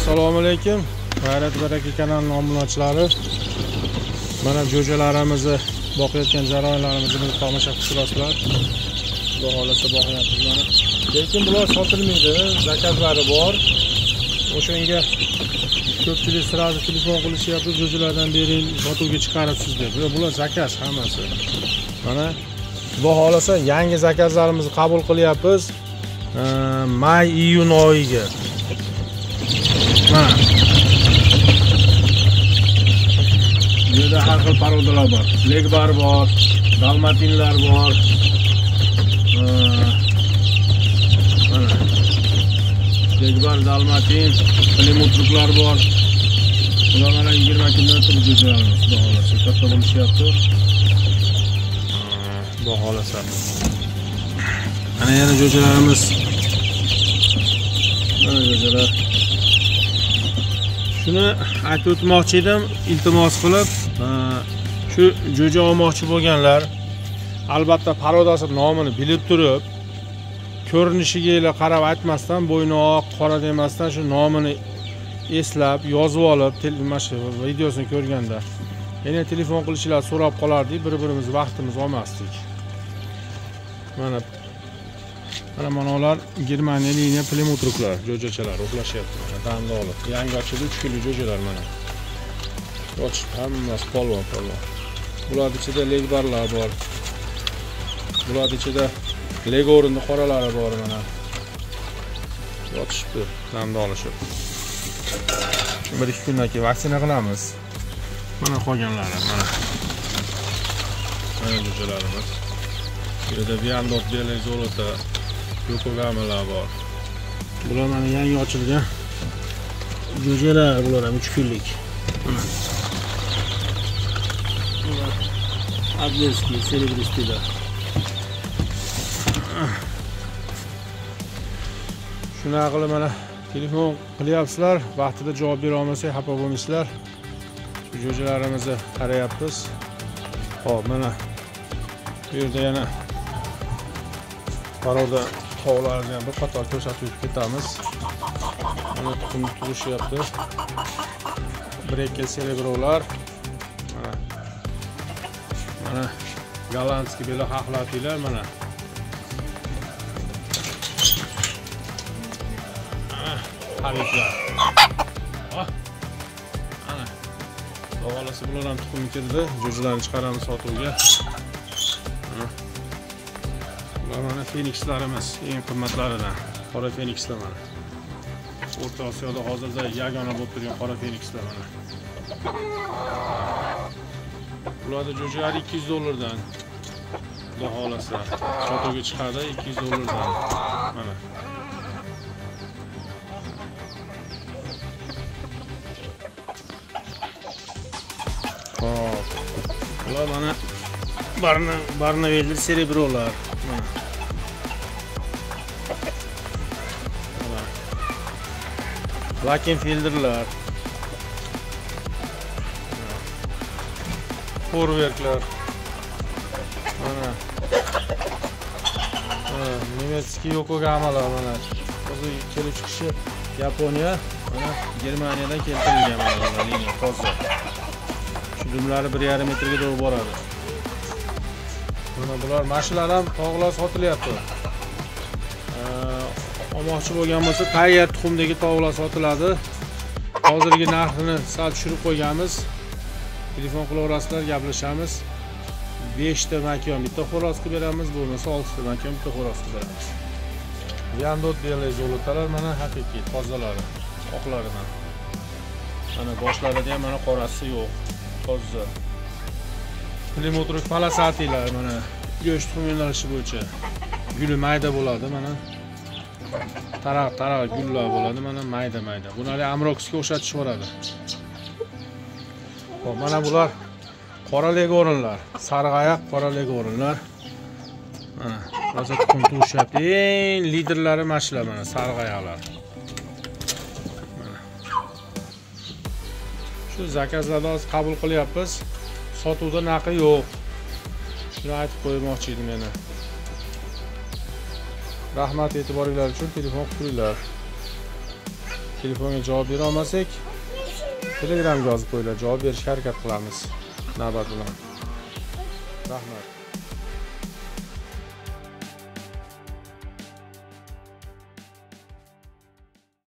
Assalomu alaykum. G'ayrat baraka kanalining obunachilari. Mana jo'jalarimizni boqayotgan jarayonlarimizni tomosha qilib turasizlar. Xudo xolasa boqyapmiz mana. Lekin bular sotilmaydi, zakazlari bor. O'shanga ko'pchilik sirasi telefon qilishyapti, jo'jalardan bering, sotuvga chiqaribsiz deb. Bular zakaz hammasi. Mana Xudo xolasa yangi zakazlarimizni qabul qilyapmiz. May-iyun oyiga. Mana. Bu yerda har xil parodalar bor. Legbar bor, dalmatinlar bor. Mana. Legbar, dalmatin, plimutruklar bor. Ular mana 20 kundan turib jo'jalarimiz, xudo xolasa. Katta bo'lishyapti. Xudo xolasa. Mana yana jo'jalarimiz. Mana jo'jalar. Shuni aytib o'tmoqchi edim, iltimos qilib, shu jo'ja olmoqchi bo'lganlar albatta parodasi nomini bilib turib, ko'rinishiga qarab aytmasdan, bo'yni oq, qora demasdan shu nomini eslab, yozib olib, videosini ko'rganda yana telefon qilishlar so'rab qolardik, bir-birimiz vaqtimiz olmasdik. Mana ular Germaniyalik plimutruklar, jo'jachalar uxlashyapti. Damda olib. Yangi ochildi 3 kunlik jo'jalar mana. Ochib hammasi polvon. Bular ichida legbarlar bor. Bular ichida lego o'rinli qoralari bor mana. Ochishdi, damda olishib. 1-2 kundan keyin vaksina qilamiz. Mana qolganlari mana. Mana jo'jalarimiz. Bu yerda Viandot belak zolota Yokohamalar bor. Bular mana yangi ochilgan jo'jalar, bular ham 3 kunlik. Mana. Bular Adlerskiy, Celebristilar. Shuna qilib mana telefon qilyapsizlar, vaqtida javob bera olmasak xafa bo'lmaysizlar. Shu jo'jalarimizni qarayapmiz. Xo'p, mana bu yerda yana paroda tovuqlarni ham bir qator ko'rsatib ketamiz. Mana tuxum turishyapti. Brekkel serebrolar. Mana gollandskiy belo haqlatilar mana. Habiblar. Ana. O'g'lisi bular ham tuxum kirdi. Jo'jalarni chiqaramiz sotuvga. Mana Fenikslarimiz eng qimmatlaridan. Qora Fenikslar mana. O'rta Osiyoda hozirda yagona bo'lib turgan qora Fenikslar mana. Bularda jo'jalar $200 dan. Xudo xolasa, sotuvga chiqadi $200 dan. Mana. Hop. Bular mana Barnavelli serebrolar. Mana. Lakenfelderlar. Forwerklar. Mana. Nemetskiy Yokohamalar mana. Hozir kelib chiqishi Yaponiya, mana Germaniyadan keltirilgan mana liniya toza. Shu dumlari 1,5 metrga doğru boradi. Mana bular mashinalar ham tovuqlar sotilyapti. Olmoqchi bo'lgan bo'lsa, tayyor tuxumdagi tovuqlar sotiladi. Hozirgi narxini sal tushirib qo'yganmiz. Telefon qilaverasizlar, gaplashamiz. 5 ta makon bitta xo'roz qilib beramiz, bo'lmasa 6 ta makon bitta xo'roz qilib beramiz. Viandot belak zolotalar mana haqiqiy tozalari, oqlaridan. Mana boshlarida ham mana qorasi yo'q, toza. Plimutruk palasatilar mana go'sht tuxum yo'nalishi bo'yicha. Guli mayda bo'ladi mana. Taraq gullar bo'ladi mana mayda. Bularni Amroxga o'xshatib yuboradi. Xo'p, mana bular qora legorinlar, sariq oyoq qora legorinlar. Mana hozir tuxum turishyapti. Eng liderlari mana shular mana sariq oyoqlar. Mana. Shu zakazlarni hozir qabul qilyapmiz. Sotuvda narxi yo'q. Shuni aytib qo'ymoqchi edim yana. Rahmat e'tiboringlar uchun, telefon qilinglar. telefonga javob bera olmasak, Telegramga yozib qo'yinglar, javob berishga harakat qilamiz navbat bilan. Rahmat.